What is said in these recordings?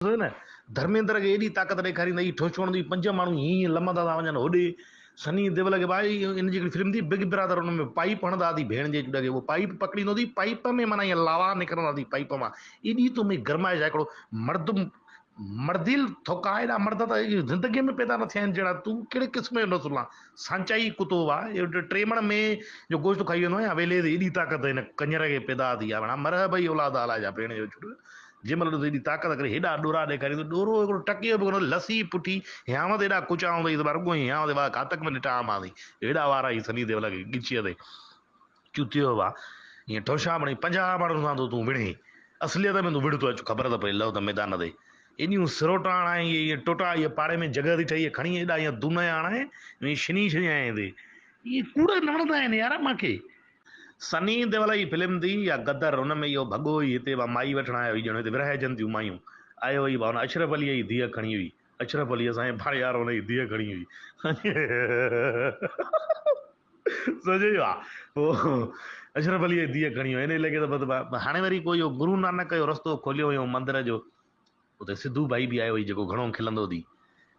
न धर्मेंद्र खे एॾी ताक़त ॾेखारींदा ई ठोचवण दी 5 माण्हू हीअं लमंदा था वञनि होॾे। सनी देओल खे भाई इन जी फिल्म थी बिग ब्रदर, हुन में पाइप हणंदा थी भेण जे चुॾ खे, वो पाइप पकड़ींदो थी, पाइप में माना ईअं लावा निकिरंदा थी पाइप मां। एॾी तो में गरमाइश आहे। हिकिड़ो मर्द मर्दिल थोका एॾा मर्द त ज़िंदगी में पैदा न थिया आहिनि जहिड़ा। तूं कहिड़े क़िस्म जो नसुल आहे? सांचाई कुतो आहे टेमण में जो गोश्त खाई वेंदो आहे वेले एॾी ताक़त हिन कंजर खे पैदा थी आहे। मर भई औलाद आला जा भेण जो चुॾ जंहिंमहिल एॾी ताक़त करे हेॾा डोरा ॾेखारींदो, डोरो हिकिड़ो टके बि कोन, लसी पुठी हियांव ते एॾा कुचाऊं अथई रुॻो हियांव ते घातक में ॾिठा मां अथई हेॾा वारा ई सनी देओल खे ॻिचीअ ते चुतियो आहे। हीअं ठोशा बणी 50 माण्हुनि सां तूं विढ़े, असलियत में तूं विढ़ थो अचु, ख़बर त पई लव त मैदान ते एॾियूं सिरोटा हणाए इहे टोटा इहे पाड़े में जॻह थी ठही खणी एॾा ईअं दून हणाए छणी छॾियां हिते। इहे कूड़ न वणंदा आहिनि यार मूंखे। सनी देओल जी फिल्म थी या गदर, हुन में इहो भॻो ई हिते माई वठण आयो हुई, ॼण हिते विरहाइजनि थियूं मायूं, आयो हुई हुन अशरफ अलीअ जी धीअ खणी हुई, अशरफ अली असांजे भाड़ेयार हुन जी धीअ खणी हुई सॼो आहे पोइ अशरफ अलीअ जी धीअ खणी हुई। इन लॻे त हाणे वरी कोई गुरू नानक जो रस्तो खोलियो हुयो मंदर जो, उते सिद्धू भाई बि आयो हुई जेको घणो खिलंदो थी,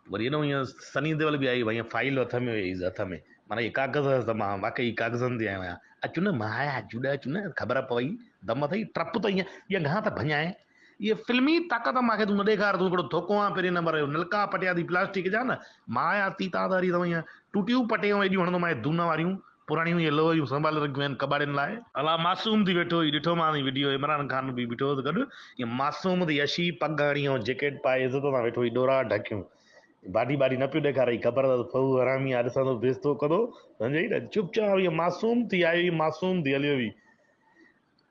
वरी एॾो हीअं सनी देओल बि आई भई फाइल हथ में हुई हथ में, माना इहे कागज़ त मां वाक़ई कागज़नि ते आयो आहियां। अचु न मां आया जुड़ा अचु न, ख़बर पवई दम अथई ट्रप त ईअं घां त भञाए। इहे फिल्मी ताक़त मूंखे तूं न ॾेखार, तूं हिकिड़ो थोको आहे पहिरीं नंबर जो, नलका पटिया थी प्लास्टिक जा न, मां आया तीताधारी अथव ईअं टूटियूं पटियूं एॾियूं हणंदो मां दून वारियूं पुराणियूं इहे लोहियूं संभाले रखियूं आहिनि कबाड़ियुनि लाइ। अला मासूम थी वेठो हुई, ॾिठो मां वीडियो, इमरान ख़ान बि बीठो हुओ गॾु, ईअं मासूम थी अशी पग हणी ऐं जैकेट पाए इज़त सां वेठो हुई, डोरा ढकियूं, बाडी न पियो ॾेखारई, ख़बर त फऊ हरामी आहे ॾिसंदो बेइज़तो कंदो, सम्झई न, चुपचाप इहो मासूम थी आई, मासूम थी हलियो हुई।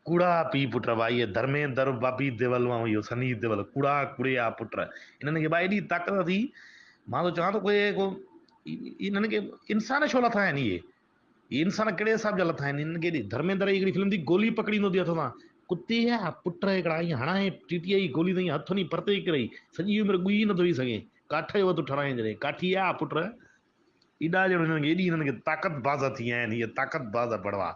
कूड़ा पी पुट भाई, ये धर्मेंद्र बॉबी देओल ऐं इहो सनी देओल कूड़ा कूड़े आहे पुट। इन्हनि खे भाई एॾी ताक़त थी, मां त चवां थो कोई इन्हनि खे इंसान छो लथा आहिनि इहे इंसान कहिड़े हिसाब जा लथा आहिनि? इन्हनि खे धर्मेंद्र जी हिकिड़ी फिल्म थी गोली पकड़ींदो थी हथ सां, कुते जा पुट हिकिड़ा ईअं हणाए टीटीअ जी गोली त ईअं हथ वञी परते किरई, सॼी उमिरि गुई नथो थी सघे, काठ जो वधु ठराए जॾहिं काठी आहे पुट एॾा ॼणो हिननि खे एॾी हिननि खे ताक़त बाज़ थी विया आहिनि, इहे ताक़त बाज़ बड़वा।